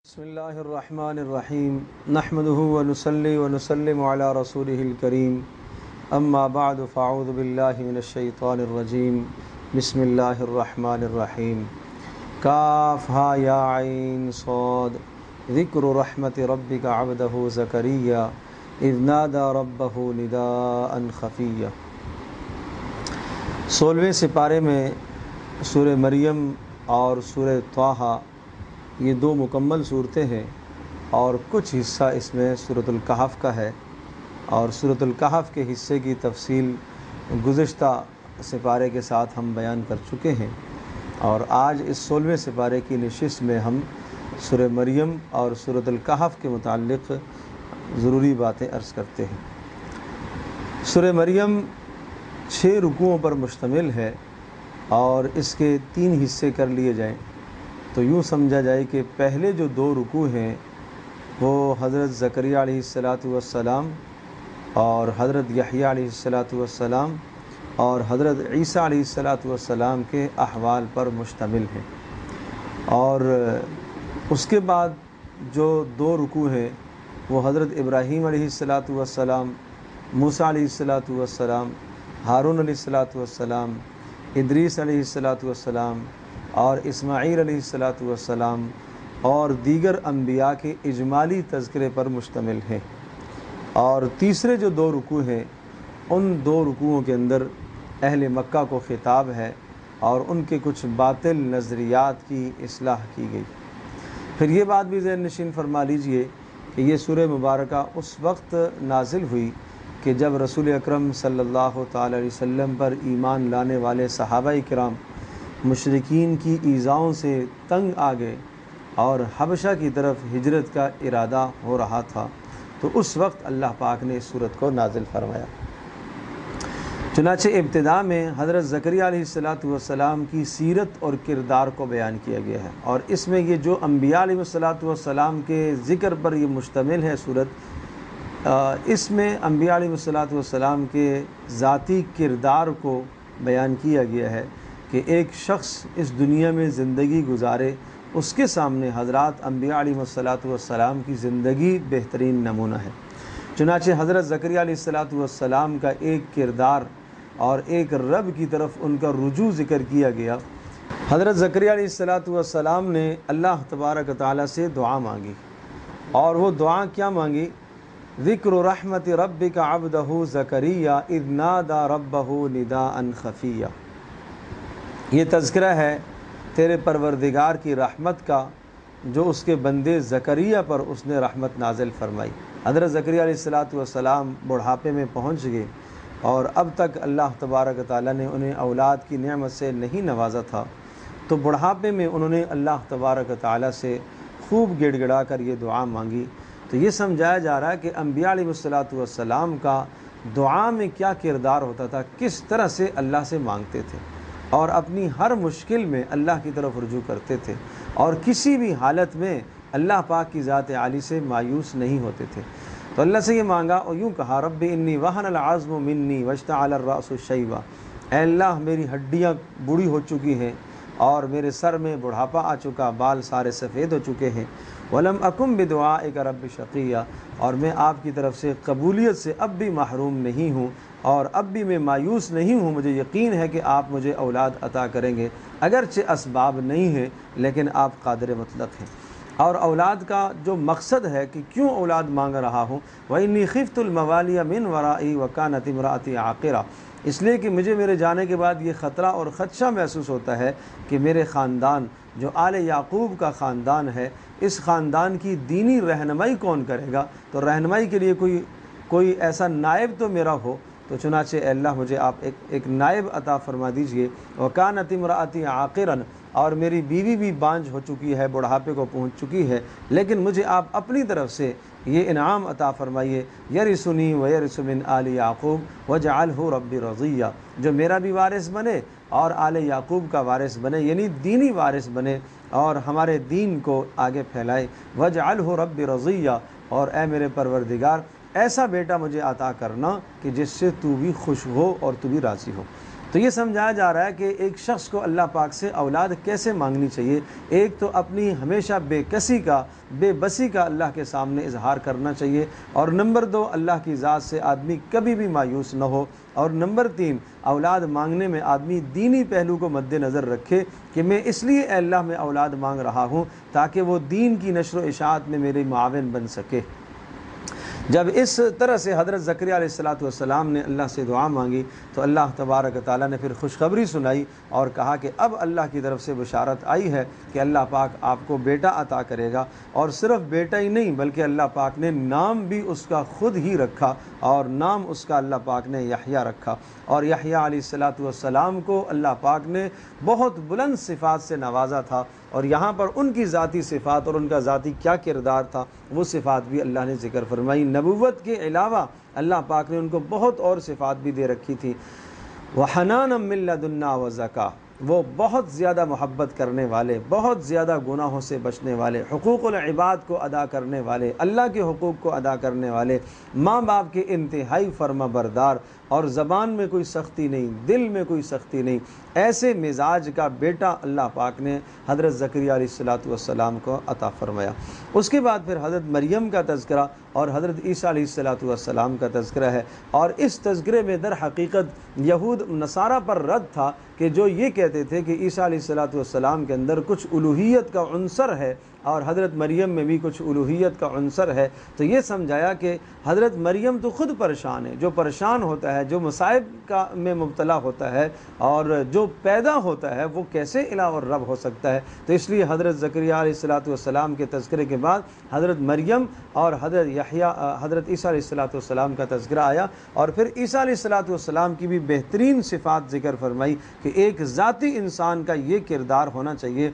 بسم اللہ الرحمن الرحیم نحمده ونصلی ونسلم علی رسوله الکریم اما بعد فاعوذ باللہ من الشیطان الرجیم بسم اللہ الرحمن الرحیم کاف ہا یا عین صاد ذکر رحمت ربک عبدہ زکریا اذ نادى ربہ نداء خفیا۔ 16ویں سپارے میں سورہ مریم اور سورہ طٰہٰ یہ دو مکمل صورتیں ہیں، اور کچھ حصہ اس میں سورۃ الکہف کا ہے، اور سورۃ الکہف کے حصے کی تفصیل گزشتہ سپارے کے ساتھ ہم بیان کر چکے ہیں، اور آج اس 16ویں سپارے کی نشست میں ہم سورہ مریم اور سورۃ الکہف کے متعلق ضروری باتیں عرض کرتے ہیں۔ سورہ مریم 6 رکوعوں پر مشتمل ہے، اور اس کے 3 حصے کر لیے جائیں تو یوں سمجھا جائے کہ پہلے جو 2 رکوع ہیں وہ حضرت زکریا علیہ السلام اور حضرت یحییٰ علیہ السلام اور حضرت عیسیٰ علیہ السلام کے احوال پر مشتمل ہیں، اور اس کے بعد جو 2 رکوع ہیں وہ حضرت ابراہیم علیہ السلام، موسیٰ علیہ السلام، ہارون علیہ السلام، ادریس علیہ السلام اور اسماعیل علیہ السلام اور دیگر انبیاء کے اجمالی تذکرے پر مشتمل ہیں۔ اور تیسرے جو 2 رکوع ہیں ان 2 رکوعوں کے اندر اہل مکہ کو خطاب ہے اور ان کے کچھ باطل نظریات کی اصلاح کی گئی۔ پھر یہ بات بھی ذہن نشین فرما لیجئے کہ یہ سورہ مبارکہ اس وقت نازل ہوئی کہ جب رسول اکرم صلی اللہ تعالی علیہ وسلم پر ایمان لانے والے صحابہ کرام مشرکین کی ایذاؤں سے تنگ آ گئے اور حبشہ کی طرف ہجرت کا ارادہ ہو رہا تھا، تو اس وقت اللہ پاک نے اس صورت کو نازل فرمایا۔ چنانچہ ابتدا میں حضرت زکریا علیہ السلام کی سیرت اور کردار کو بیان کیا گیا ہے، اور اس میں یہ جو انبیاء علیہ السلام کے ذکر پر یہ مشتمل ہے صورت، اس میں انبیاء علیہ السلام کے ذاتی کردار کو بیان کیا گیا ہے کہ ایک شخص اس دنیا میں زندگی گزارے، اس کے سامنے حضرات انبیاء علیہ السلام کی زندگی بہترین نمونہ ہے۔ چنانچہ حضرت زکریا علیہ السلام کا ایک کردار اور ایک رب کی طرف ان کا رجوع ذکر کیا گیا۔ حضرت زکریا علیہ السلام نے اللہ تبارک و تعالیٰ سے دعا مانگی، اور وہ دعا کیا مانگی؟ ذکر رحمت ربک عبدہ زکریا اذ نادى ربہ نداء خفیا۔ یہ تذکرہ ہے تیرے پروردگار کی رحمت کا جو اس کے بندے زکریا پر اس نے رحمت نازل فرمائی۔ حضرت زکریا علیہ السلام بڑھاپے میں پہنچ گئے، اور اب تک اللہ تبارک و تعالیٰ نے انہیں اولاد کی نعمت سے نہیں نوازا تھا، تو بڑھاپے میں انہوں نے اللہ تبارک و تعالیٰ سے خوب گڑ گڑا کر یہ دعا مانگی۔ تو یہ سمجھایا جا رہا ہے کہ انبیاء علیہ السلام کا دعا میں کیا کردار ہوتا تھا، کس طرح سے اللہ سے مانگتے تھے اور اپنی ہر مشکل میں اللہ کی طرف رجوع کرتے تھے، اور کسی بھی حالت میں اللہ پاک کی ذات عالی سے مایوس نہیں ہوتے تھے۔ تو اللہ سے یہ مانگا اور یوں کہا، رب انی وہن العظم منی واشتعل الرأس شیبا، اے اللہ میری ہڈیاں بوڑھی ہو چکی ہیں اور میرے سر میں بڑھاپا آ چکا، بال سارے سفید ہو چکے ہیں، ولم اکم بدعائک رب شقیا، اور میں آپ کی طرف سے قبولیت سے اب بھی محروم نہیں ہوں، اور اب بھی میں مایوس نہیں ہوں، مجھے یقین ہے کہ آپ مجھے اولاد عطا کریں گے، اگرچہ اسباب نہیں ہیں لیکن آپ قادر مطلق ہیں۔ اور اولاد کا جو مقصد ہے کہ کیوں اولاد مانگ رہا ہوں، وَإِنِّي خِفْتُ الْمَوَالِيَ مِنْ وَرَائِي وَكَانَتِ امْرَأَتِي عَاقِرًا، اس لیے کہ مجھے میرے جانے کے بعد یہ خطرہ اور خدشہ محسوس ہوتا ہے کہ میرے خاندان جو آل یعقوب کا خاندان ہے، اس خاندان کی دینی رہنمائی کون کرے گا، تو رہنمائی کے لیے کوئی ایسا نائب تو میرا ہو۔ تو چنانچہ اے اللہ مجھے آپ ایک نائب عطا فرما دیجئے، وَكَانَتِ امْرَأَتِي عَاقِرًا، اور میری بیوی بھی بانجھ ہو چکی ہے، بڑھاپے کو پہنچ چکی ہے، لیکن مجھے آپ اپنی طرف سے یہ انعام عطا فرمائیے، یرثنی ویرث من آل یعقوب واجعلہ ربی رضیہ، جو میرا بھی وارث بنے اور آل یعقوب کا وارث بنے، یعنی دینی وارث بنے اور ہمارے دین کو آگے پھیلائے، واجعلہ ربی رضیہ، اور اے میرے پروردگار ایسا بیٹا مجھے عطا کرنا کہ جس سے تو بھی خوش ہو اور تو بھی راضی ہو۔ تو یہ سمجھایا جا رہا ہے کہ ایک شخص کو اللہ پاک سے اولاد کیسے مانگنی چاہیے۔ ایک تو اپنی ہمیشہ بے کسی کا، بے بسی کا اللہ کے سامنے اظہار کرنا چاہیے، اور نمبر 2 اللہ کی ذات سے آدمی کبھی بھی مایوس نہ ہو، اور نمبر 3 اولاد مانگنے میں آدمی دینی پہلو کو مد نظر رکھے کہ میں اس لیے اے اللہ میں اولاد مانگ رہا ہوں تاکہ وہ دین کی نشر و اشاعت میں میری معاون بن سکے۔ جب اس طرح سے حضرت زکریا علیہ السلام نے اللہ سے دعا مانگی تو اللہ تبارک و تعالیٰ نے پھر خوشخبری سنائی اور کہا کہ اب اللہ کی طرف سے بشارت آئی ہے کہ اللہ پاک آپ کو بیٹا عطا کرے گا، اور صرف بیٹا ہی نہیں بلکہ اللہ پاک نے نام بھی اس کا خود ہی رکھا، اور نام اس کا اللہ پاک نے یحییٰ رکھا۔ اور یحییٰ علیہ السلام کو اللہ پاک نے بہت بلند صفات سے نوازا تھا، اور یہاں پر ان کی ذاتی صفات اور ان کا ذاتی کیا کردار تھا وہ صفات بھی اللہ نے ذکر فرمائی۔ نبوت کے علاوہ اللہ پاک نے ان کو بہت اور صفات بھی دے رکھی تھی۔ وَحَنَانًا مِن لَدُنَّا وَزَكَاةً، وہ بہت زیادہ محبت کرنے والے، بہت زیادہ گناہوں سے بچنے والے، حقوق العباد کو ادا کرنے والے، اللہ کے حقوق کو ادا کرنے والے، ماں باپ کے انتہائی فرما بردار، اور زبان میں کوئی سختی نہیں، دل میں کوئی سختی نہیں، ایسے مزاج کا بیٹا اللہ پاک نے حضرت زکریا علیہ السلام کو عطا فرمایا۔ اس کے بعد پھر حضرت مریم کا تذکرہ اور حضرت عیسیٰ علیہ السلام کا تذکرہ ہے، اور اس تذکرے میں در حقیقت یہود نصارہ پر رد تھا کہ جو یہ کہتے تھے کہ عیسیٰ علیہ السلام کے اندر کچھ الوہیت کا عنصر ہے اور حضرت مریم میں بھی کچھ الوہیت کا عنصر ہے۔ تو یہ سمجھایا کہ حضرت مریم تو خود پریشان ہے، جو پریشان ہوتا ہے، جو مصائب میں مبتلا ہوتا ہے اور جو پیدا ہوتا ہے وہ کیسے الہ اور رب ہو سکتا ہے؟ تو اس لیے حضرت زکریا علیہ السلام کے تذکرے کے بعد حضرت مریم اور حضرت عیسیٰ علیہ السلام کا تذکرہ آیا، اور پھر عیسیٰ علیہ السلام کی بھی بہترین صفات ذکر فرمائی کہ ایک ذاتی انسان کا یہ کردار ہونا چاہیے۔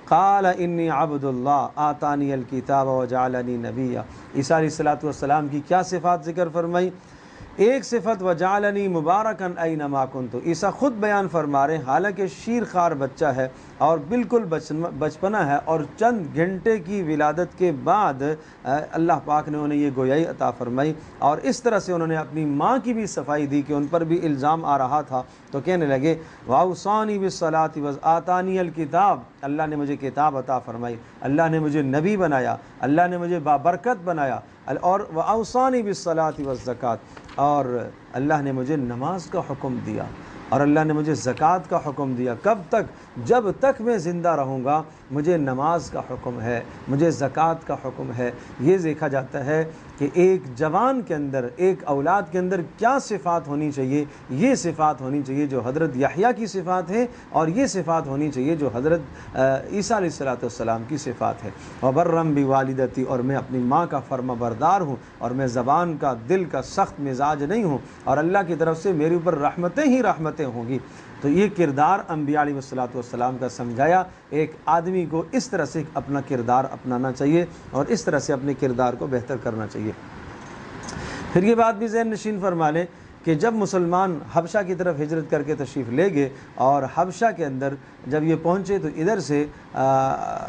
قال انی عبد اللہ آتانی الکتاب وجعلنی نبیا۔ عیسیٰ علیہ السلام کی کیا صفات ذکر فرمائی؟ ایک صفت وجعلنی مبارکن اینما کنت، عیسیٰ خود بیان فرما رہے ہیں، حالانکہ شیر خوار بچہ ہے اور بالکل بچپنا ہے، اور چند گھنٹے کی ولادت کے بعد اللہ پاک نے انہیں یہ گویائی عطا فرمائی، اور اس طرح سے انہوں نے اپنی ماں کی بھی صفائی دی کہ ان پر بھی الزام آ رہا تھا، تو کہنے لگے واوصانی بالصلاۃ وآتانی الکتاب، اللہ نے مجھے کتاب عطا فرمائی، اللہ نے مجھے نبی بنایا، اللہ نے مجھے بابرکت بنایا، اور واوصانی بالصلاۃ والزکاۃ، اور اللہ نے مجھے نماز کا حکم دیا، اور اللہ نے مجھے زکوٰۃ کا حکم دیا۔ کب تک؟ جب تک میں زندہ رہوں گا مجھے نماز کا حکم ہے، مجھے زکوٰۃ کا حکم ہے۔ یہ دیکھا جاتا ہے کہ ایک جوان کے اندر، ایک اولاد کے اندر کیا صفات ہونی چاہیے، یہ صفات ہونی چاہیے جو حضرت یحییٰ کی صفات ہیں، اور یہ صفات ہونی چاہیے جو حضرت عیسیٰ علیہ السلام کی صفات ہے۔ وبرم بوالدتی، اور میں اپنی ماں کا فرما بردار ہوں، اور میں زبان کا، دل کا سخت مزاج نہیں ہوں، اور اللہ کی طرف سے میرے اوپر رحمتیں ہی رحمتیں ہوں گی۔ تو یہ کردار انبیاء علیہ السلام کا سمجھایا۔ ایک آدمی کو اس طرح سے اپنا کردار اپنانا چاہیے اور اس طرح سے اپنے کردار کو بہتر کرنا چاہیے۔ پھر یہ بات بھی ذہن نشین فرما لیں کہ جب مسلمان حبشہ کی طرف ہجرت کر کے تشریف لے گئے اور حبشہ کے اندر جب یہ پہنچے تو ادھر سے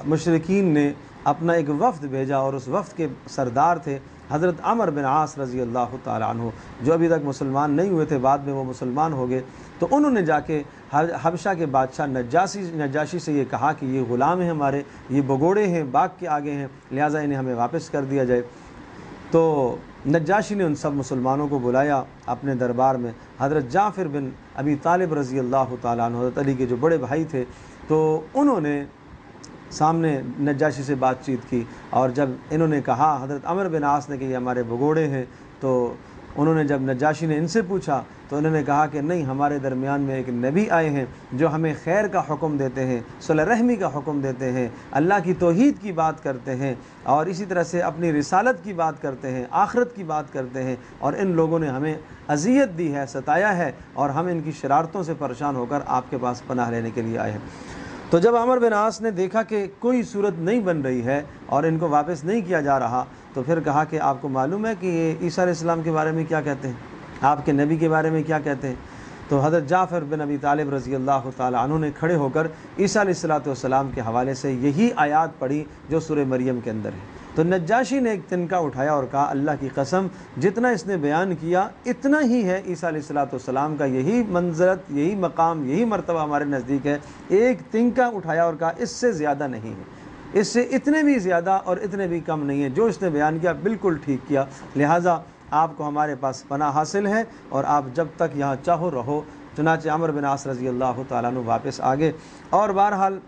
مشرکین نے اپنا ایک وفد بھیجا، اور اس وفد کے سردار تھے حضرت عمر بن عاص رضی اللہ تعالیٰ عنہ، جو ابھی تک مسلمان نہیں ہوئے تھے، بعد میں وہ مسلمان ہو گئے۔ تو انہوں نے جا کے حبشہ کے بادشاہ نجاشی سے یہ کہا کہ یہ غلام ہیں ہمارے، یہ بگوڑے ہیں، باغ کے آگے ہیں، لہٰذا انہیں ہمیں واپس کر دیا جائے۔ تو نجاشی نے ان سب مسلمانوں کو بلایا اپنے دربار میں۔ حضرت جعفر بن ابی طالب رضی اللہ تعالیٰ عنہ، حضرت علی کے جو بڑے بھائی تھے، تو انہوں نے سامنے نجاشی سے بات چیت کی، اور جب انہوں نے کہا حضرت عمر بن عاص نے کہ یہ ہمارے بگوڑے ہیں، تو انہوں نے جب نجاشی نے ان سے پوچھا تو انہوں نے کہا کہ نہیں، ہمارے درمیان میں ایک نبی آئے ہیں جو ہمیں خیر کا حکم دیتے ہیں، صلح رحمی کا حکم دیتے ہیں، اللہ کی توحید کی بات کرتے ہیں، اور اسی طرح سے اپنی رسالت کی بات کرتے ہیں، آخرت کی بات کرتے ہیں، اور ان لوگوں نے ہمیں اذیت دی ہے، ستایا ہے، اور ہم ان کی شرارتوں سے پریشان ہو کر آپ کے پاس پناہ لینے کے لیے آئے ہیں۔ تو جب عمر بن عاص نے دیکھا کہ کوئی صورت نہیں بن رہی ہے اور ان کو واپس نہیں کیا جا رہا، تو پھر کہا کہ آپ کو معلوم ہے کہ یہ عیسیٰ علیہ السلام کے بارے میں کیا کہتے ہیں، آپ کے نبی کے بارے میں کیا کہتے ہیں؟ تو تو حضرت جعفر بن ابی طالب رضی اللہ تعالی عنہ نے کھڑے ہو کر عیسیٰ علیہ الصلوۃ والسلام کے حوالے سے یہی آیات پڑھی جو سورہ مریم کے اندر ہے۔ تو نجاشی نے ایک تنکا اٹھایا اور کہا اللہ کی قسم جتنا اس نے بیان کیا اتنا ہی ہے، عیسیٰ علیہ الصلوۃ والسلام کا یہی منزلت، یہی مقام، یہی مرتبہ ہمارے نزدیک ہے۔ ایک تنکا اٹھایا اور کہا اس سے زیادہ نہیں ہے، اس سے اتنے بھی زیادہ اور اتنے بھی کم نہیں ہے، جو اس نے بیان کیا بالکل ٹھیک کیا، لہٰذا آپ کو ہمارے پاس پناہ حاصل ہے اور آپ جب تک یہاں چاہو رہو۔ چنانچہ عمرو بن عاص رضی اللہ تعالیٰ عنہ واپس آگے، اور بہرحال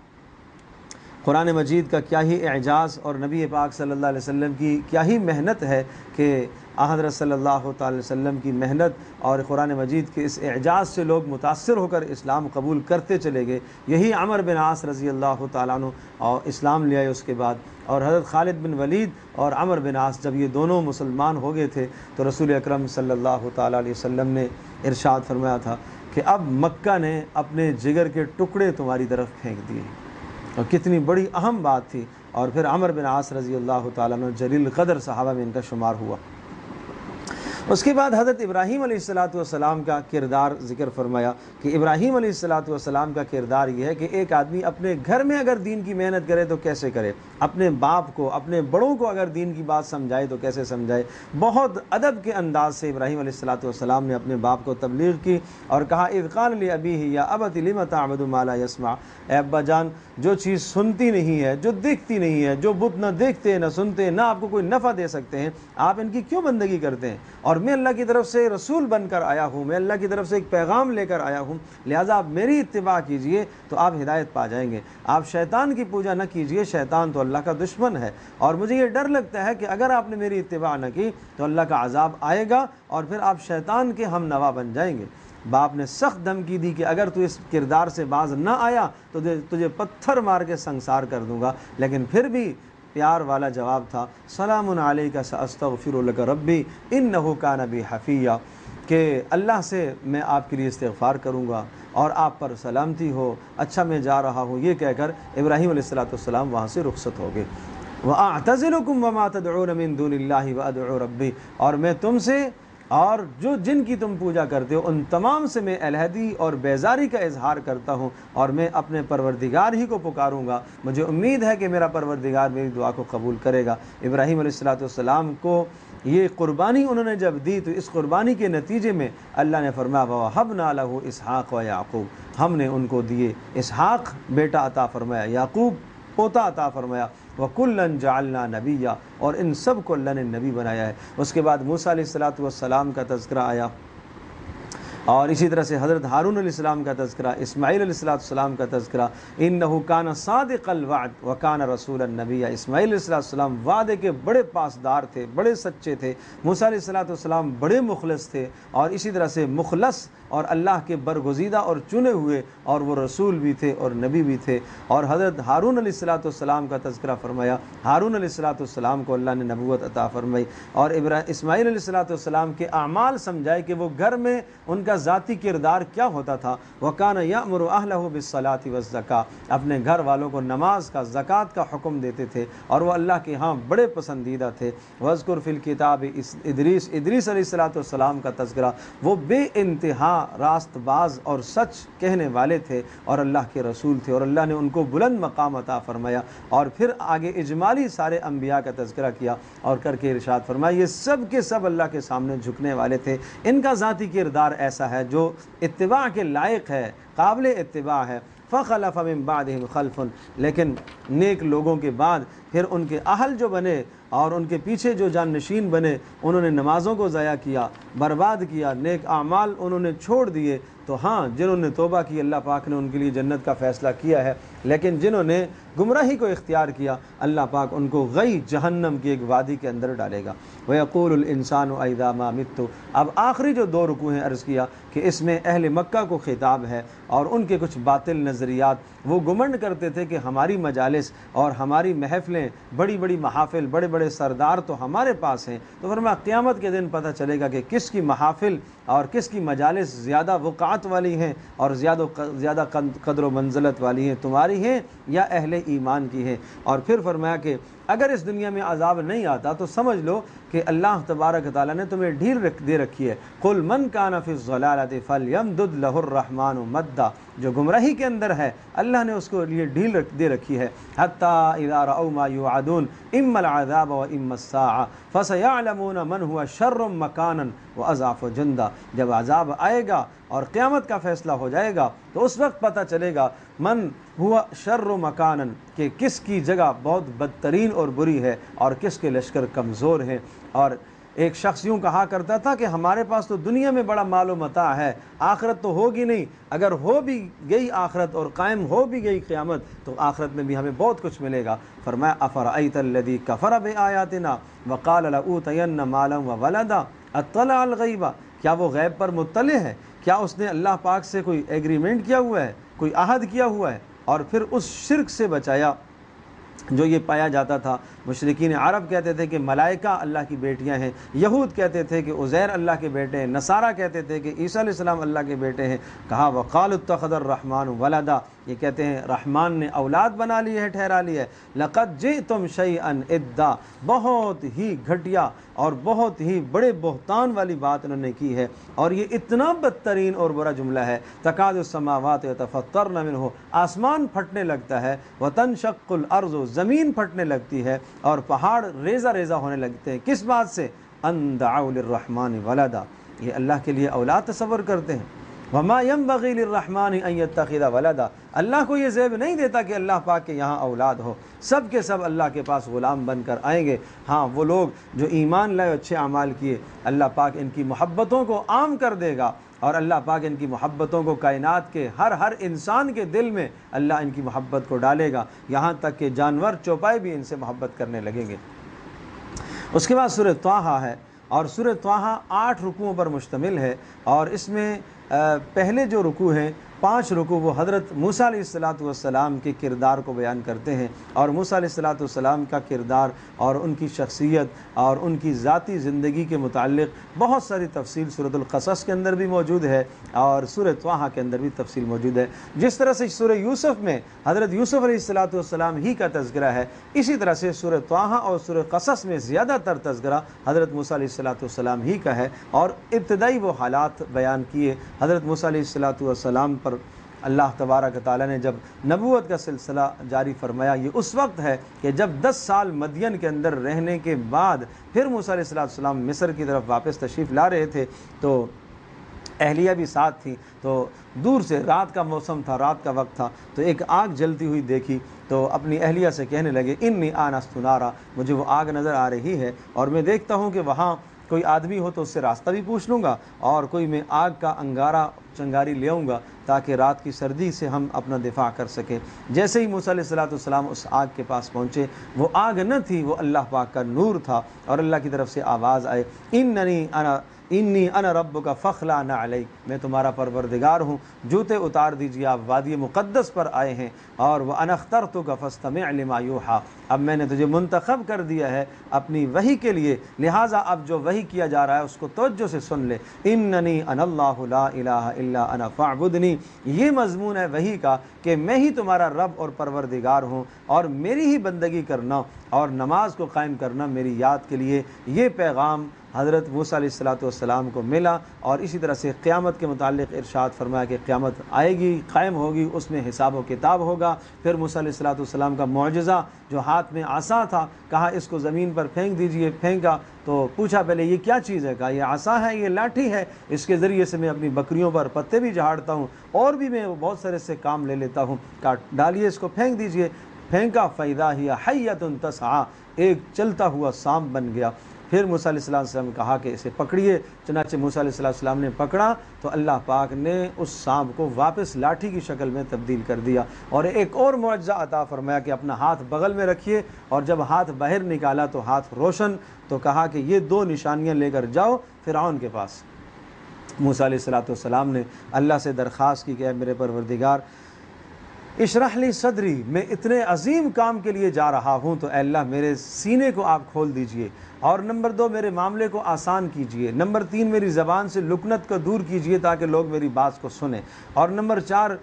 قرآن مجید کا کیا ہی اعجاز اور نبی پاک صلی اللہ علیہ وسلم کی کیا ہی محنت ہے کہ حضرت صلی اللہ تعالی وسلم کی محنت اور قرآن مجید کے اس اعجاز سے لوگ متاثر ہو کر اسلام قبول کرتے چلے گئے۔ یہی عمرو بن عاص رضی اللہ تعالیٰ عنہ اور اسلام لے آئے اس کے بعد، اور حضرت خالد بن ولید اور عمرو بن عاص جب یہ دونوں مسلمان ہو گئے تھے تو رسول اکرم صلی اللہ تعالیٰ علیہ وسلم نے ارشاد فرمایا تھا کہ اب مکہ نے اپنے جگر کے ٹکڑے تمہاری طرف پھینک دیے، اور کتنی بڑی اہم بات تھی۔ اور پھر عمرو بن عاص رضی اللہ تعالیٰ عنہ جلیل قدر صحابہ میں ان کا شمار ہوا۔ اس کے بعد حضرت ابراہیم علیہ السلام کا کردار ذکر فرمایا کہ ابراہیم علیہ السلام کا کردار یہ ہے کہ ایک آدمی اپنے گھر میں اگر دین کی محنت کرے تو کیسے کرے، اپنے باپ کو، اپنے بڑوں کو اگر دین کی بات سمجھائے تو کیسے سمجھائے۔ بہت ادب کے انداز سے ابراہیم علیہ السلام نے اپنے باپ کو تبلیغ کی اور کہا اذ قال لأبیہ یا ابت لم تعبد ما لا یسمع، اے ابا جان جو چیز سنتی نہیں ہے، جو دیکھتی نہیں ہے، جو بت نہ دیکھتے نہ سنتے نہ آپ کو کوئی نفع دے سکتے ہیں، آپ ان کی کیوں بندگی کرتے ہیں؟ اور میں اللہ کی طرف سے رسول بن کر آیا ہوں، میں اللہ کی طرف سے ایک پیغام لے کر آیا ہوں، لہٰذا آپ میری اتباع کیجئے تو آپ ہدایت پا جائیں گے۔ آپ شیطان کی پوجا نہ کیجئے، شیطان تو اللہ کا دشمن ہے، اور مجھے یہ ڈر لگتا ہے کہ اگر آپ نے میری اتباع نہ کی تو اللہ کا عذاب آئے گا اور پھر آپ شیطان کے ہم نوا بن جائیں گے۔ باپ نے سخت دھمکی دی کہ اگر تو اس کردار سے باز نہ آیا تو تجھے پتھر مار کے سنسار کر دوں گا، لیکن پھر بھی پیار والا جواب تھا سلام علیک ساستغفر لک ربی انہ کان بی حفیہ، کہ اللہ سے میں آپ کے لیے استغفار کروں گا اور آپ پر سلامتی ہو، اچھا میں جا رہا ہوں، یہ کہہ کر ابراہیم علیہ السلام وہاں سے رخصت ہو گئے۔ وَأَعْتَزِلُكُمْ وَمَا تَدْعُونَ مِن دُونِ اللَّهِ وَأَدْعُو رَبِّي، اور میں تم سے اور جن کی تم پوجا کرتے ہو ان تمام سے میں علیحدگی اور بیزاری کا اظہار کرتا ہوں، اور میں اپنے پروردگار ہی کو پکاروں گا، مجھے امید ہے کہ میرا پروردگار میری دعا کو قبول کرے گا۔ ابراہیم علیہ السلام کو یہ قربانی انہوں نے جب دی تو اس قربانی کے نتیجے میں اللہ نے فرمایا وَوَهَبْنَا لَهُ اسحاق وَيَعْقُوب، ہم نے ان کو دیے اسحاق بیٹا عطا فرمایا، یعقوب پوتا عطا فرمایا، وَكُلًّا جَعَلْنَا نَبِيًّا، اور ان سب کو اللہ نے نبی بنایا ہے۔ اس کے بعد موسیٰ علیہ السلام کا تذکرہ آیا، اور اسی طرح سے حضرت ہارون علیہ السلام کا تذکرہ، اسماعیل علیہ السلام کا تذکرہ، انہ کان صادق الوعد وکان رسول النبی، اسماعیل علیہ السلام وعدے کے بڑے پاسدار تھے، بڑے سچے تھے، موسیٰ علیہ السلام بڑے مخلص تھے، اور اسی طرح سے مخلص اور اللہ کے برگزیدہ اور چنے ہوئے، اور وہ رسول بھی تھے اور نبی بھی تھے۔ اور حضرت ہارون علیہ السلام کا تذکرہ فرمایا، ہارون علیہ السلام کو اللہ نے نبوت عطا فرمائی، اور اسماعیل علیہ السلام کے اعمال سمجھائے کہ وہ گھر میں ان کا ذاتی کردار کیا ہوتا تھا۔ وَكَانَ يَأْمُرُ أَهْلَهُ بِالصَّلَاةِ وَالزَّكَاةِ، اپنے گھر والوں کو نماز کا، زکوٰۃ کا حکم دیتے تھے، اور وہ اللہ کے ہاں بڑے پسندیدہ تھے۔ وَاذْكُرْ فِي الْكِتَابِ ادریس علیہ السلام کا تذکرہ، وہ بے انتہا راست باز اور سچ کہنے والے تھے اور اللہ کے رسول تھے، اور اللہ نے ان کو بلند مقام عطا فرمایا۔ اور پھر آگے اجمالی سارے انبیاء کا تذکرہ کیا اور کر کے ارشاد فرمایا یہ سب کے سب اللہ کے سامنے جھکنے والے تھے، ان کا ذاتی کردار ایسا ہے جو اتباع کے لائق ہے، قابل اتباع ہے۔ فخلف من بعدهم خلف، لیکن نیک لوگوں کے بعد پھر ان کے اہل جو بنے اور ان کے پیچھے جو جانشین بنے، انہوں نے نمازوں کو ضائع کیا، برباد کیا، نیک اعمال انہوں نے چھوڑ دیے۔ تو ہاں جنہوں نے توبہ کی اللہ پاک نے ان کے لیے جنت کا فیصلہ کیا ہے، لیکن جنہوں نے گمراہی کو اختیار کیا اللہ پاک ان کو غی جہنم کی ایک وادی کے اندر ڈالے گا۔ وَيَقُولُ الْإِنسَانُ أَإِذَا مَا مِتُّ، اب آخری جو دو رکوع ہیں عرض کیا کہ اس میں اہل مکہ کو خطاب ہے، اور ان کے کچھ باطل نظریات، وہ گمنڈ کرتے تھے کہ ہماری مجالس اور ہماری محفلیں، بڑی بڑی محافل، بڑے بڑے سردار تو ہمارے پاس ہیں، تو فرمایا قیامت کے دن پتہ چلے گا کہ کس کی محافل اور کس کی مجالس زیادہ وقعت والی ہیں اور زیادہ قدر و منزلت والی ہیں، تمہاری ہماری ہیں یا اہل ایمان کی ہیں۔ اور پھر فرمایا کہ اگر اس دنیا میں عذاب نہیں آتا تو سمجھ لو کہ اللہ تبارک تعالیٰ نے تمہیں ڈھیل دے رکھی ہے۔ قُلْ مَنْ كَانَ فِي الضَّلَالَةِ فَلْيَمْدُدْ لَهُ الرَّحْمَنُ مَدًّا، جو گمراہی کے اندر ہے اللہ نے اس کو لیے ڈھیل دے رکھی ہے۔ حَتَّى إِذَا رَأَوْا مَا يُوعَدُونَ إِمَّا الْعَذَابَ وَإِمَّا السَّاعَةَ فَسَيَعْلَمُونَ مَنْ هُوَ شَرٌّ مَكَانًا وَأَضْعَفُ جُنْدًا، جب عذاب آئے گا اور قیامت کا فیصلہ ہو جائے گا تو اس وقت پتہ چلے گا من ہوا شر مکانن، کہ کس کی جگہ بہت بدترین اور بری ہے اور کس کے لشکر کمزور ہیں۔ اور ایک شخص یوں کہا کرتا تھا کہ ہمارے پاس تو دنیا میں بڑا مال و متاع ہے، آخرت تو ہوگی نہیں، اگر ہو بھی گئی آخرت اور قائم ہو بھی گئی قیامت تو آخرت میں بھی ہمیں بہت کچھ ملے گا۔ فرمایا افرأیت الذی کفر بآیاتنا وقال لأوتین مالا وولدا اطلع الغیب، کیا وہ غیب پر مطلع ہے؟ کیا اس نے اللہ پاک سے کوئی ایگریمنٹ کیا ہوا ہے، کوئی عہد کیا ہوا ہے؟ اور پھر اس شرک سے بچایا جو یہ پایا جاتا تھا۔ مشرکین عرب کہتے تھے کہ ملائکہ اللہ کی بیٹیاں ہیں، یہود کہتے تھے کہ عزیر اللہ کے بیٹے ہیں، نصارہ کہتے تھے کہ عیسیٰ علیہ السلام اللہ کے بیٹے ہیں۔ کہا وقالوا اتخذ الرحمن ولدا، یہ کہتے ہیں رحمان نے اولاد بنا لی ہے، ٹھہرا لی ہے۔ لقد جئتم شیئا ادا، بہت ہی گھٹیا اور بہت ہی بڑے بہتان والی بات انہوں نے کی ہے، اور یہ اتنا بدترین اور برا جملہ ہے۔ تکاد السماوات یتفطرن منہ، آسمان پھٹنے لگتا ہے، وتنشق الارض، زمین پھٹنے لگتی ہے، اور پہاڑ ریزہ ریزہ ہونے لگتے ہیں۔ کس بات سے؟ ان دعوا للرحمن ولدا، یہ اللہ کے لیے اولاد تصور کرتے ہیں۔ وما ينبغي للرحمن ان يتخذ ولدا، اللہ کو یہ زیب نہیں دیتا کہ اللہ پاک کے یہاں اولاد ہو، سب کے سب اللہ کے پاس غلام بن کر آئیں گے۔ ہاں وہ لوگ جو ایمان لائے اچھے اعمال کیے، اللہ پاک ان کی محبتوں کو عام کر دے گا، اور اللہ پاک ان کی محبتوں کو کائنات کے ہر انسان کے دل میں اللہ ان کی محبت کو ڈالے گا، یہاں تک کہ جانور چوپائے بھی ان سے محبت کرنے لگیں گے۔ اس کے بعد سورہ طٰہٰ ہے، اور سورہ طٰہٰ 8 رکوعوں پر مشتمل ہے، اور اس میں پہلے جو رکوع ہیں 5 رکوع وہ حضرت موسیٰ علیہ السلام کے کردار کو بیان کرتے ہیں، اور موسیٰ علیہ السلام کا کردار اور ان کی شخصیت اور ان کی ذاتی زندگی کے متعلق بہت ساری تفصیل سورۃ القصص کے اندر بھی موجود ہے اور سورہ طٰہٰ کے اندر بھی تفصیل موجود ہے۔ جس طرح سے سورہ یوسف میں حضرت یوسف علیہ السلام ہی کا تذکرہ ہے، اسی طرح سے سورہ طٰہٰ اور سورہ قصص میں زیادہ تر تذکرہ حضرت موسیٰ علیہ السلام ہی کا ہے، اور ابتدائی وہ حالات بیان کیے حضرت موسیٰ علیہ السلام پر۔ اللہ تبارک تعالیٰ نے جب نبوت کا سلسلہ جاری فرمایا، یہ اس وقت ہے کہ جب 10 سال مدین کے اندر رہنے کے بعد پھر موسیٰ علیہ السلام مصر کی طرف واپس تشریف لا رہے تھے، تو اہلیہ بھی ساتھ تھی، تو دور سے رات کا موسم تھا، رات کا وقت تھا، تو ایک آگ جلتی ہوئی دیکھی، تو اپنی اہلیہ سے کہنے لگے انی آنست نارا، مجھے وہ آگ نظر آ رہی ہے، اور میں دیکھتا ہوں کہ وہاں کوئی آدمی ہو تو اس سے راستہ بھی پوچھ لوں گا، اور کوئی میں آگ کا انگارہ چنگاری لے آؤں گا تاکہ رات کی سردی سے ہم اپنا دفاع کر سکیں۔ جیسے ہی موسیٰ علیہ السلام اس آگ کے پاس پہنچے، وہ آگ نہ تھی، وہ اللہ پاک کا نور تھا، اور اللہ کی طرف سے آواز آئے انی انا ربک فاخلع نعلیک، میں تمہارا پروردگار ہوں، جوتے اتار دیجیے، آپ وادی مقدس پر آئے ہیں، اور وانا اخترتک فاستمع لما یوحی، اب میں نے تجھے منتخب کر دیا ہے اپنی وحی کے لیے، لہٰذا اب جو وحی کیا جا رہا ہے اس کو توجہ سے سن لے۔ اننی انا اللہ لا الہ الا انا فاعبدنی، یہ مضمون ہے وحی کا کہ میں ہی تمہارا رب اور پروردگار ہوں، اور میری ہی بندگی کرنا اور نماز کو قائم کرنا میری یاد کے لیے۔ یہ پیغام حضرت موسیٰ علیہ السلام کو ملا، اور اسی طرح سے قیامت کے متعلق ارشاد فرمایا کہ قیامت آئے گی، قائم ہوگی، اس میں حساب و کتاب ہوگا۔ پھر موسیٰ علیہ السلام کا معجزہ جو ہاتھ میں عصا تھا، کہا اس کو زمین پر پھینک دیجئے، پھینکا تو پوچھا پہلے یہ کیا چیز ہے؟ کہا یہ عصا ہے، یہ لاٹھی ہے، اس کے ذریعے سے میں اپنی بکریوں پر پتے بھی جھاڑتا ہوں، اور بھی میں بہت سارے سے کام لے لیتا ہوں، کہا ڈالیے اس کو، پھینک دیجئے۔ پھینکا فَإِذَا هِيَ حَيَّةٌ تَسْعَىٰ، ایک چلتا ہوا سانپ بن گیا۔ پھر موسیٰ علیہ السلام نے کہا کہ اسے پکڑیے، چنانچہ موسیٰ علیہ السلام نے پکڑا تو اللہ پاک نے اس سانپ کو واپس لاٹھی کی شکل میں تبدیل کر دیا، اور ایک اور معجزہ عطا فرمایا کہ اپنا ہاتھ بغل میں رکھیے، اور جب ہاتھ باہر نکالا تو ہاتھ روشن، تو کہا کہ یہ 2 نشانیاں لے کر جاؤ فرعون کے پاس۔ موسیٰ علیہ السلام نے اللہ سے درخواست کی کہ اے میرے پروردگار، اشرح لی صدری، میں اتنے عظیم کام کے لیے جا رہا ہوں تو اے اللہ میرے سینے کو آپ کھول دیجئے، اور نمبر 2 میرے معاملے کو آسان کیجئے، نمبر 3 میری زبان سے لکنت کو دور کیجئے تاکہ لوگ میری بات کو سنیں، اور نمبر 4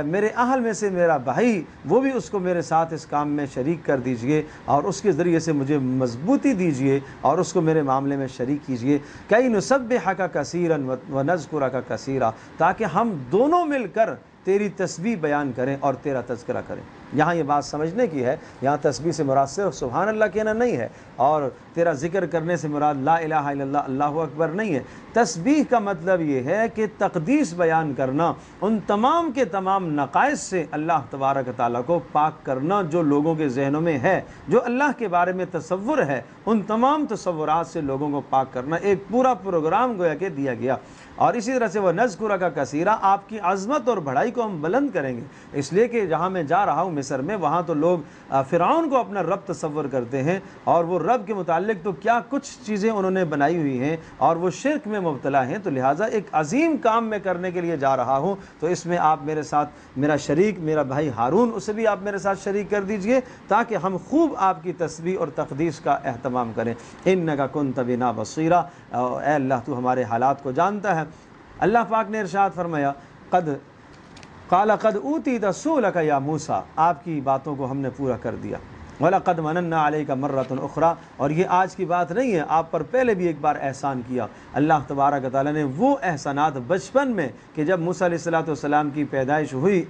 میرے اہل میں سے میرا بھائی وہ بھی اس کو میرے ساتھ اس کام میں شریک کر دیجئے، اور اس کے ذریعے سے مجھے مضبوطی دیجئے اور اس کو میرے معاملے میں شریک کیجئے، کئی نسبحک کثیرا ونذکرک کثیرا، تاکہ ہم دونوں مل کر تیری تسبیح بیان کریں اور تیرا تذکرہ کریں۔ یہاں یہ بات سمجھنے کی ہے، یہاں تسبیح سے مراد صرف سبحان اللہ کہنا نہیں ہے، اور تیرا ذکر کرنے سے مراد لا الہ الا اللہ اللہ اکبر نہیں ہے۔ تسبیح کا مطلب یہ ہے کہ تقدیس بیان کرنا، ان تمام کے تمام نقائص سے اللہ تبارک تعالیٰ کو پاک کرنا جو لوگوں کے ذہنوں میں ہے، جو اللہ کے بارے میں تصور ہے، ان تمام تصورات سے لوگوں کو پاک کرنا، ایک پورا پروگرام گویا کہ دیا گیا۔ اور اسی طرح سے وہ نذکرک کثیرا، آپ کی عظمت اور بڑائی کو ہم بلند کریں گے، اس لیے کہ جہاں میں جا رہا ہوں مصر میں، وہاں تو لوگ فرعون کو اپنا رب تصور کرتے ہیں، اور وہ رب کے متعلق تو کیا کچھ چیزیں انہوں نے بنائی ہوئی ہیں، اور وہ شرک میں مبتلا ہیں، تو لہٰذا ایک عظیم کام میں کرنے کے لیے جا رہا ہوں، تو اس میں آپ میرے ساتھ میرا شریک میرا بھائی ہارون، اسے بھی آپ میرے ساتھ شریک کر دیجئے تاکہ ہم خوب آپ کی تسبیح اور تقدیس کا اہتمام کریں۔ انک کنت بنا بصیرا، اے اللہ تو ہمارے حالات کو جانتا ہے۔ اللہ پاک نے ارشاد فرمایا قال قد اوتیت سؤلک یا موسیٰ، آپ کی باتوں کو ہم نے پورا کر دیا۔ وَلَقَدْ مَنَنَّا عَلَيْكَ مَرَّةٌ أُخْرَى، اور یہ آج کی بات نہیں ہے، آپ پر پہلے بھی ایک بار احسان کیا۔ اللہ تبارک تعالیٰ نے وہ احسانات بچپن میں کہ جب موسیٰ علیہ السلام کی پیدائش ہوئی،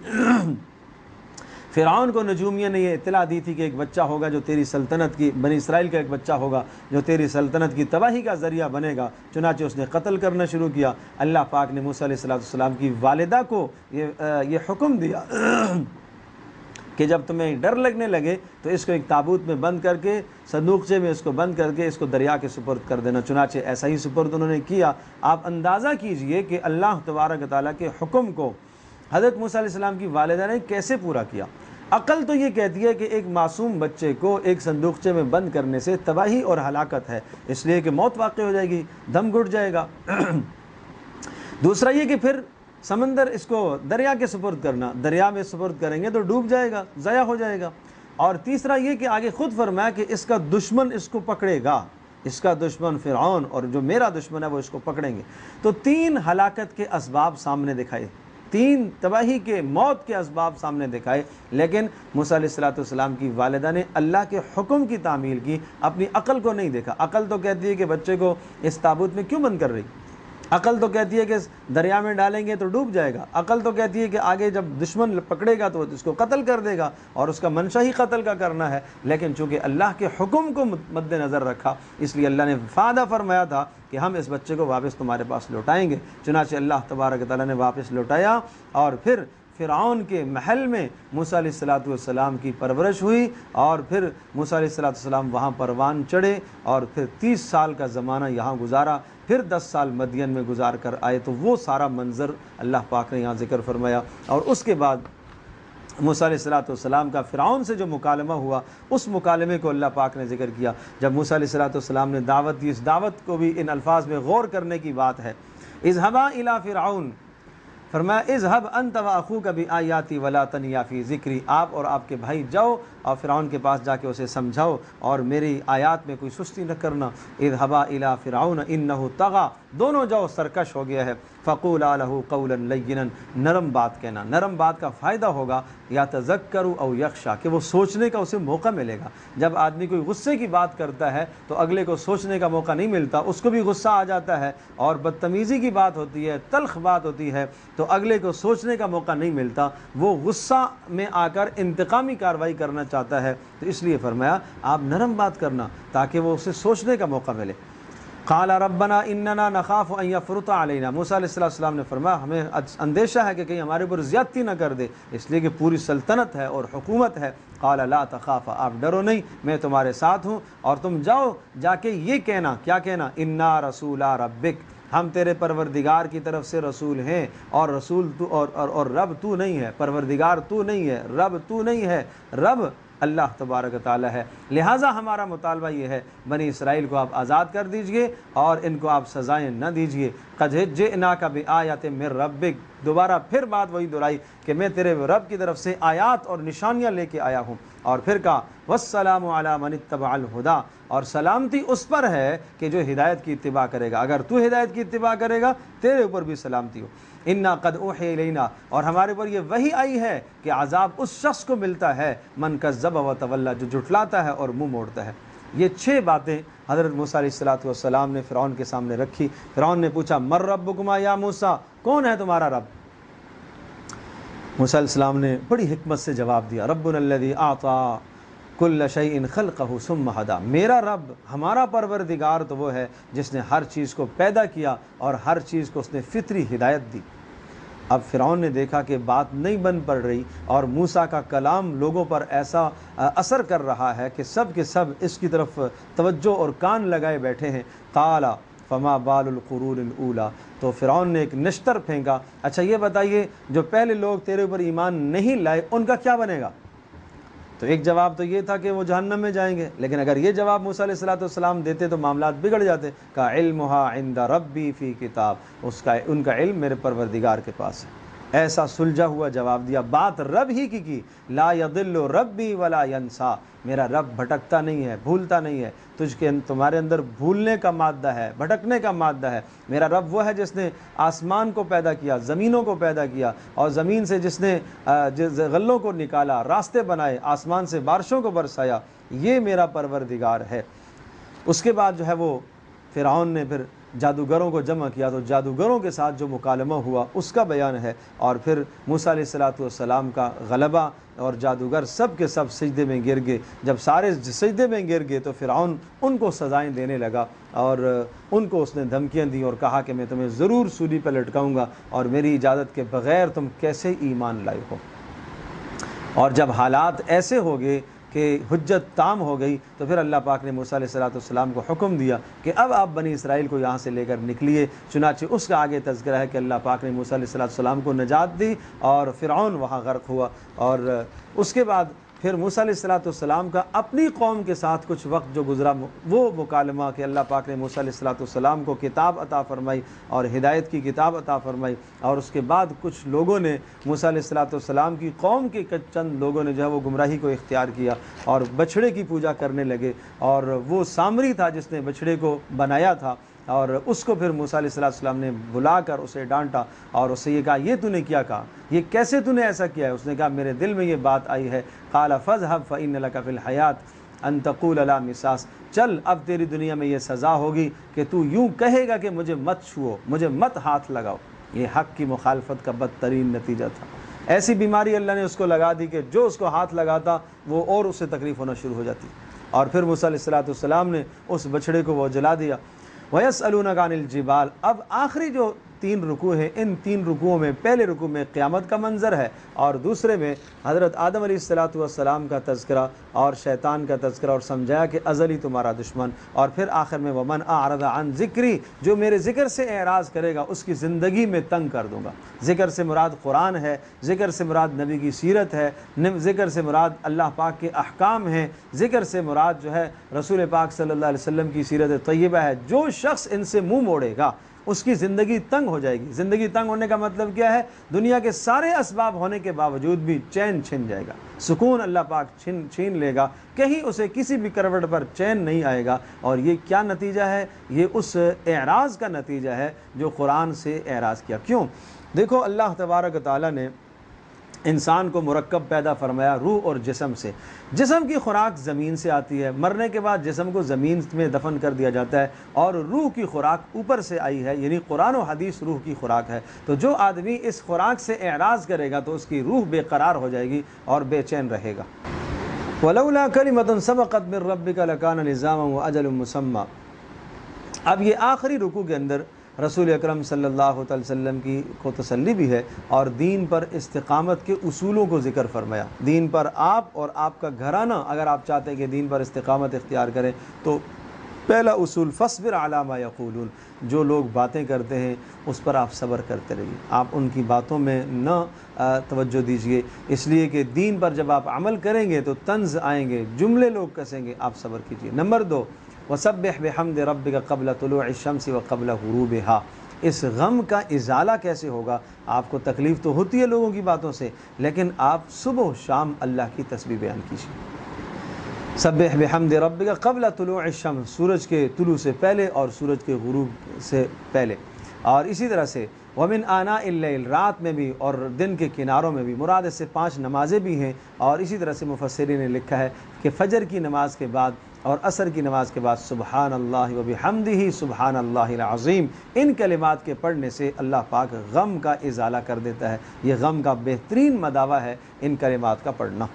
فرعون کو نجومیہ نے یہ اطلاع دی تھی کہ ایک بچہ ہوگا جو تیری سلطنت کی، بنی اسرائیل کا ایک بچہ ہوگا جو تیری سلطنت کی تباہی کا ذریعہ بنے گا، چنانچہ اس نے قتل کرنا شروع کیا۔ اللہ پاک نے موسیٰ علیہ السلام کی والدہ کو یہ حکم دیا کہ جب تمہیں ڈر لگنے لگے تو اس کو ایک تابوت میں بند کر کے، صندوقچے میں اس کو بند کر کے اس کو دریا کے سپرد کر دینا، چنانچہ ایسا ہی سپرد انہوں نے کیا۔ آپ اندازہ کیجئے کہ اللہ تبارک تعالیٰ کے حکم کو حضرت موسیٰ علیہ السلام کی والدہ نے کیسے پورا کیا۔ عقل تو یہ کہتی ہے کہ ایک معصوم بچے کو ایک صندوقچے میں بند کرنے سے تباہی اور ہلاکت ہے، اس لیے کہ موت واقع ہو جائے گی، دم گھٹ جائے گا۔ دوسرا یہ کہ پھر سمندر اس کو دریا کے سپرد کرنا، دریا میں سپرد کریں گے تو ڈوب جائے گا، ضائع ہو جائے گا۔ اور تیسرا یہ کہ آگے خود فرمایا کہ اس کا دشمن اس کو پکڑے گا، اس کا دشمن فرعون اور جو میرا دشمن ہے وہ اس کو پکڑیں گے۔ تو 3 ہلاکت کے اسباب سامنے دکھائے، 3 تباہی کے موت کے اسباب سامنے دکھائے، لیکن موسیٰ علیہ السلام کی والدہ نے اللہ کے حکم کی تعمیل کی، اپنی عقل کو نہیں دیکھا۔ عقل تو کہتی ہے کہ بچے کو اس تابوت میں کیوں بند کر رہی، عقل تو کہتی ہے کہ دریا میں ڈالیں گے تو ڈوب جائے گا، عقل تو کہتی ہے کہ آگے جب دشمن پکڑے گا تو اس کو قتل کر دے گا، اور اس کا منشا ہی قتل کا کرنا ہے۔ لیکن چونکہ اللہ کے حکم کو مد نظر رکھا، اس لیے اللہ نے وعدہ فرمایا تھا کہ ہم اس بچے کو واپس تمہارے پاس لوٹائیں گے، چنانچہ اللہ تبارک تعالیٰ نے واپس لوٹایا، اور پھر فرعون کے محل میں موسیٰ علیہ السلام کی پرورش ہوئی، اور پھر موسیٰ علیہ السلام وہاں پروان چڑھے، اور پھر 30 سال کا زمانہ یہاں گزارا، پھر 10 سال مدین میں گزار کر آئے۔ تو وہ سارا منظر اللہ پاک نے یہاں ذکر فرمایا۔ اور اس کے بعد موسیٰ علیہ السلام کا فرعون سے جو مکالمہ ہوا، اس مکالمے کو اللہ پاک نے ذکر کیا۔ جب موسیٰ علیہ السلام نے دعوت دی، اس دعوت کو بھی ان الفاظ میں غور کرنے کی بات ہے۔ اذهبا الى فرعون، فرمایا اذهب انت واخوک بآیاتی ولا تنیا فی ذکری، آپ اور آپ کے بھائی جاؤ اور فرعون کے پاس جا کے اسے سمجھاؤ اور میری آیات میں کوئی سستی نہ کرنا۔ اذهبا الى فرعون انه طغى، دونوں جاؤ، سرکش ہو گیا ہے۔ فقولا له قولا لینا، نرم بات کہنا، نرم بات کا فائدہ ہوگا یا تذکر او یخشا، کہ وہ سوچنے کا اسے موقع ملے گا۔ جب آدمی کوئی غصے کی بات کرتا ہے تو اگلے کو سوچنے کا موقع نہیں ملتا، اس کو بھی غصہ آ جاتا ہے، اور بدتمیزی کی بات ہوتی ہے، تلخ بات ہوتی ہے تو اگلے کو سوچنے کا موقع نہیں ملتا، وہ غصہ میں آ کر انتقامی کارروائی کرنا چاہتا ہے۔ تو اس لیے فرمایا آپ نرم بات کرنا تاکہ وہ اسے سوچنے کا موقع ملے۔ قال ربنا اننا نخاف ان يفرط علينا، موسیٰ علیہ السلام نے فرمایا ہمیں اندیشہ ہے کہ کہیں ہمارے اوپر زیادتی نہ کر دے، اس لیے کہ پوری سلطنت ہے اور حکومت ہے۔ قال لا تخافا، آپ ڈرو نہیں، میں تمہارے ساتھ ہوں، اور تم جاؤ جا کے یہ کہنا، کیا کہنا، انا رسولا ربک، ہم تیرے پروردگار کی طرف سے رسول ہیں، اور رسول تو اور رب تو نہیں ہے، پروردگار تو نہیں ہے، رب تو نہیں ہے، رب اللہ تبارک و تعالی ہے۔ لہٰذا ہمارا مطالبہ یہ ہے بنی اسرائیل کو آپ آزاد کر دیجئے اور ان کو آپ سزائیں نہ دیجئے۔ قد جئناک بآیات من ربک، دوبارہ پھر بات وہی دہرائی کہ میں تیرے رب کی طرف سے آیات اور نشانیاں لے کے آیا ہوں، اور پھر کہا والسلام علی من اتبع الہدی، اور سلامتی اس پر ہے کہ جو ہدایت کی اتباع کرے گا۔ اگر تو ہدایت کی اتباع کرے گا تیرے اوپر بھی سلامتی ہو۔ انا قد اوحی الینا، اور ہمارے اوپر یہ وحی آئی ہے کہ عذاب اس شخص کو ملتا ہے من کذب وتولی، جو جھٹلاتا ہے اور منہ موڑتا ہے۔ یہ 6 باتیں حضرت موسیٰ علیہ السلام نے فرعون کے سامنے رکھی۔ فرعون نے پوچھا من ربکما یا موسیٰ، کون ہے تمہارا رب؟ موسیٰ علیہ السلام نے بڑی حکمت سے جواب دیا ربنا الذی اعطی کل شیء خلقہ ثم ہدی، میرا رب، ہمارا پروردگار تو وہ ہے جس نے ہر چیز کو پیدا کیا اور ہر چیز کو اس نے فطری ہدایت دی۔ اب فرعون نے دیکھا کہ بات نہیں بن پڑ رہی اور موسیٰ کا کلام لوگوں پر ایسا اثر کر رہا ہے کہ سب کے سب اس کی طرف توجہ اور کان لگائے بیٹھے ہیں۔ قال فما بال القرون الاولی، تو فرعون نے ایک نشتر پھینکا، اچھا یہ بتائیے جو پہلے لوگ تیرے اوپر ایمان نہیں لائے ان کا کیا بنے گا؟ تو ایک جواب تو یہ تھا کہ وہ جہنم میں جائیں گے، لیکن اگر یہ جواب موسیٰ علیہ السلام دیتے تو معاملات بگڑ جاتے۔ کہ علمھا عند ربی فی کتاب، ان کا علم میرے پروردگار کے پاس ہے۔ ایسا سلجھا ہوا جواب دیا، بات رب ہی کی لا یضل ربی ولا ینسا، میرا رب بھٹکتا نہیں ہے، بھولتا نہیں ہے، تمہارے اندر بھولنے کا مادہ ہے، بھٹکنے کا مادہ ہے۔ میرا رب وہ ہے جس نے آسمان کو پیدا کیا، زمینوں کو پیدا کیا، اور زمین سے جس نے غلوں کو نکالا، راستے بنائے، آسمان سے بارشوں کو برسایا، یہ میرا پروردگار ہے۔ اس کے بعد جو ہے وہ فرعون نے پھر جادوگروں کو جمع کیا، تو جادوگروں کے ساتھ جو مکالمہ ہوا اس کا بیان ہے، اور پھر موسیٰ علیہ السلام کا غلبہ، اور جادوگر سب کے سب سجدے میں گر گئے۔ جب سارے سجدے میں گر گئے تو فرعون ان کو سزائیں دینے لگا، اور ان کو اس نے دھمکیاں دی اور کہا کہ میں تمہیں ضرور سولی پہ لٹکاؤں گا، اور میری اجازت کے بغیر تم کیسے ایمان لائے ہو۔ اور جب حالات ایسے ہو گئے کہ حجت تام ہو گئی تو پھر اللہ پاک نے موسیٰ علیہ السلام کو حکم دیا کہ اب آپ بنی اسرائیل کو یہاں سے لے کر نکلیے۔ چنانچہ اس کا آگے تذکرہ ہے کہ اللہ پاک نے موسیٰ علیہ السلام کو نجات دی اور فرعون وہاں غرق ہوا، اور اس کے بعد پھر موسیٰ علیہ السلام کا اپنی قوم کے ساتھ کچھ وقت جو گزرا، وہ مکالمہ کہ اللہ پاک نے موسیٰ علیہ السلام کو کتاب عطا فرمائی اور ہدایت کی کتاب عطا فرمائی، اور اس کے بعد کچھ لوگوں نے موسیٰ علیہ السلام کی قوم کے چند لوگوں نے جو ہے وہ گمراہی کو اختیار کیا اور بچھڑے کی پوجا کرنے لگے، اور وہ سامری تھا جس نے بچھڑے کو بنایا تھا، اور اس کو پھر موسیٰ علیہ السلام نے بلا کر اسے ڈانٹا اور اسے یہ کہا یہ تو نے کیا کہا، یہ کیسے تو نے ایسا کیا ہے؟ اس نے کہا میرے دل میں یہ بات آئی ہے۔ قال فاذهب فإن لك في الحیاة ان تقول لا مساس، چل اب تیری دنیا میں یہ سزا ہوگی کہ تو یوں کہے گا کہ مجھے مت چھوؤ، مجھے مت ہاتھ لگاؤ۔ یہ حق کی مخالفت کا بدترین نتیجہ تھا۔ ایسی بیماری اللہ نے اس کو لگا دی کہ جو اس کو ہاتھ لگاتا وہ اور اس سے تکلیف ہونا شروع ہو جاتی، اور پھر موسیٰ علیہ السلام نے اس بچڑے کو وہ جلا دیا۔ وَيَسْأَلُونَكَ عَنِ الْجِبَالِ، اب آخری جو 3 رکوع ہیں، ان 3 رکوعوں میں پہلے رکوع میں قیامت کا منظر ہے، اور دوسرے میں حضرت آدم علیہ السلام کا تذکرہ اور شیطان کا تذکرہ، اور سمجھایا کہ ازلی تمہارا دشمن، اور پھر آخر میں وَمَنْ أَعْرَضَ عَنْ ذِكْرِي، جو میرے ذکر سے اعراض کرے گا اس کی زندگی میں تنگ کر دوں گا۔ ذکر سے مراد قرآن ہے، ذکر سے مراد نبی کی سیرت ہے، ذکر سے مراد اللہ پاک کے احکام ہیں، ذکر سے مراد جو ہے رسول پاک صلی اللہ علیہ وسلم کی سیرت طیبہ ہے۔ جو شخص ان سے منہ موڑے گا اس کی زندگی تنگ ہو جائے گی۔ زندگی تنگ ہونے کا مطلب کیا ہے؟ دنیا کے سارے اسباب ہونے کے باوجود بھی چین چھن جائے گا، سکون اللہ پاک چھین لے گا، کہیں اسے کسی بھی کروٹ پر چین نہیں آئے گا۔ اور یہ کیا نتیجہ ہے؟ یہ اس اعراض کا نتیجہ ہے جو قرآن سے اعراض کیا۔ کیوں؟ دیکھو اللہ تبارک و تعالیٰ نے انسان کو مرکب پیدا فرمایا روح اور جسم سے۔ جسم کی خوراک زمین سے آتی ہے، مرنے کے بعد جسم کو زمین میں دفن کر دیا جاتا ہے، اور روح کی خوراک اوپر سے آئی ہے، یعنی قرآن و حدیث روح کی خوراک ہے۔ تو جو آدمی اس خوراک سے اعراض کرے گا تو اس کی روح بے قرار ہو جائے گی اور بے چین رہے گا۔ وَلَوْلَا كَلِمَةٌ سَبَقَتْ مِن رَبِّكَ لَكَانَ لِزَامًا وَأَجَلٌ مُّسَمًّى۔ اب یہ آخری رکوع کے اندر رسول اکرم صلی اللہ علیہ وسلم کی کو تسلی بھی ہے، اور دین پر استقامت کے اصولوں کو ذکر فرمایا۔ دین پر آپ اور آپ کا گھرانہ اگر آپ چاہتے ہیں کہ دین پر استقامت اختیار کریں تو پہلا اصول فصبر علی ما یقولون، جو لوگ باتیں کرتے ہیں اس پر آپ صبر کرتے رہیے، آپ ان کی باتوں میں نہ توجہ دیجیے، اس لیے کہ دین پر جب آپ عمل کریں گے تو طنز آئیں گے، جملے لوگ کسیں گے، آپ صبر کیجیے۔ نمبر 2، وسبح بحمد ربک قبل طلوع الشمس وقبل غروبها، اس غم کا ازالہ کیسے ہوگا؟ آپ کو تکلیف تو ہوتی ہے لوگوں کی باتوں سے، لیکن آپ صبح و شام اللہ کی تسبیح بیان کیجیے۔ سبح بحمد ربک قبل طلوع الشمس، سورج کے طلوع سے پہلے اور سورج کے غروب سے پہلے، اور اسی طرح سے ومن آناء اللیل، رات میں بھی اور دن کے کناروں میں بھی، مراد اس سے 5 نمازیں بھی ہیں، اور اسی طرح سے مفسرین نے لکھا ہے کہ فجر کی نماز کے بعد اور عصر کی نماز کے بعد سبحان اللہ و بحمدہ سبحان اللہ العظیم، ان کلمات کے پڑھنے سے اللہ پاک غم کا ازالہ کر دیتا ہے۔ یہ غم کا بہترین مداوع ہے ان کلمات کا پڑھنا۔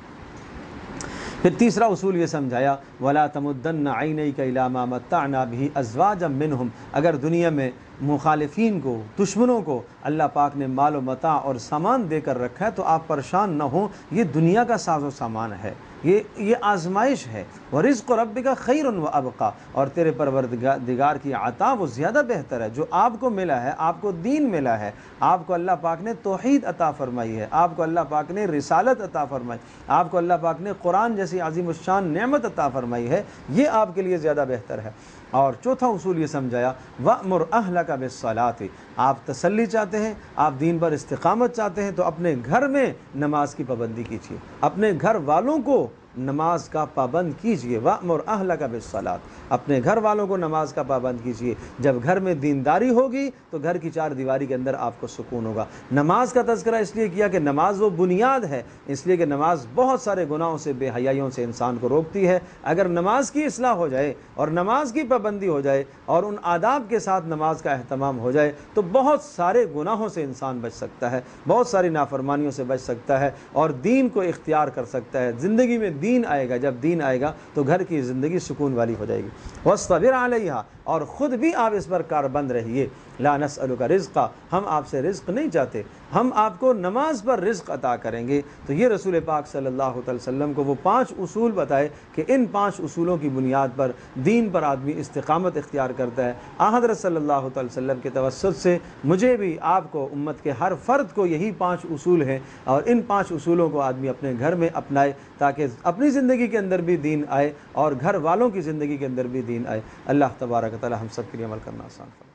پھر تیسرا اصول یہ سمجھایا وَلَا تَمُدَّنَّ عَيْنَيْكَ إِلَىٰ مَا مَتَّعْنَا بِهِ أَزْوَاجًا مِّنْهُمْ، اگر دنیا میں مخالفین کو، دشمنوں کو اللہ پاک نے مال و متاع اور سامان دے کر رکھا ہے تو آپ پریشان نہ ہوں، یہ دنیا کا ساز و سامان ہے، یہ آزمائش ہے۔ وَرِزْقُ رَبِّكَ خَيْرٌ وَأَبْقَىٰ، اور تیرے پروردگار کی عطا وہ زیادہ بہتر ہے۔ جو آپ کو ملا ہے، آپ کو دین ملا ہے، آپ کو اللہ پاک نے توحید عطا فرمائی ہے، آپ کو اللہ پاک نے رسالت عطا فرمائی، آپ کو اللہ پاک نے قرآن جیسی عظیم الشان نعمت عطا فرمائی ہے، یہ آپ کے لیے زیادہ بہتر ہے۔ اور چوتھا اصول یہ سمجھایا وَأْمُرْ أَهْلَكَ بِالصَّلَاةِ، آپ تسلی چاہتے ہیں، آپ دین پر استقامت چاہتے ہیں تو اپنے گھر میں نماز کی پابندی کیجیے، اپنے گھر والوں کو نماز کا پابند کیجیے۔ وَأْمُرْ أَهْلَكَ بِالصَّلَاةِ، اپنے گھر والوں کو نماز کا پابند کیجیے۔ جب گھر میں دینداری ہوگی تو گھر کی 4 دیواری کے اندر آپ کو سکون ہوگا۔ نماز کا تذکرہ اس لیے کیا کہ نماز وہ بنیاد ہے، اس لیے کہ نماز بہت سارے گناہوں سے، بے حیائیوں سے انسان کو روکتی ہے۔ اگر نماز کی اصلاح ہو جائے اور نماز کی پابندی ہو جائے اور ان آداب کے ساتھ نماز کا اہتمام ہو جائے تو بہت سارے گناہوں سے انسان بچ سکتا ہے، بہت ساری نافرمانیوں سے بچ سکتا ہے اور دین کو اختیار کر سکتا ہے۔ زندگی میں دین آئے گا، جب دین آئے گا تو گھر کی زندگی سکون والی ہو جائے گی۔ وَاصْطَبِرْ عَلَيْهَا، اور خود بھی آپ اس پر کاربند رہیے۔ لَا نَسْأَلُكَ رِزْقًا، ہم آپ سے رزق نہیں چاہتے، ہم آپ کو نماز پر رزق عطا کریں گے۔ تو یہ رسول پاک صلی اللہ علیہ وسلم کو وہ 5 اصول بتائے کہ ان 5 اصولوں کی بنیاد پر دین پر آدمی استقامت اختیار کرتا ہے۔ حضرت صلی اللہ علیہ وسلم کے توسط سے مجھے بھی، آپ کو، امت کے ہر فرد کو یہی 5 اصول ہیں، اور ان 5 اصولوں کو آدمی اپنے گھر میں اپنائے تاکہ اپنی زندگی کے اندر بھی دین آئے اور گھر والوں کی زندگی کے اندر بھی دین آئے۔ اللہ تبارک و تعالی ہم سب کے لیے عمل کرنا آسان فرمائے۔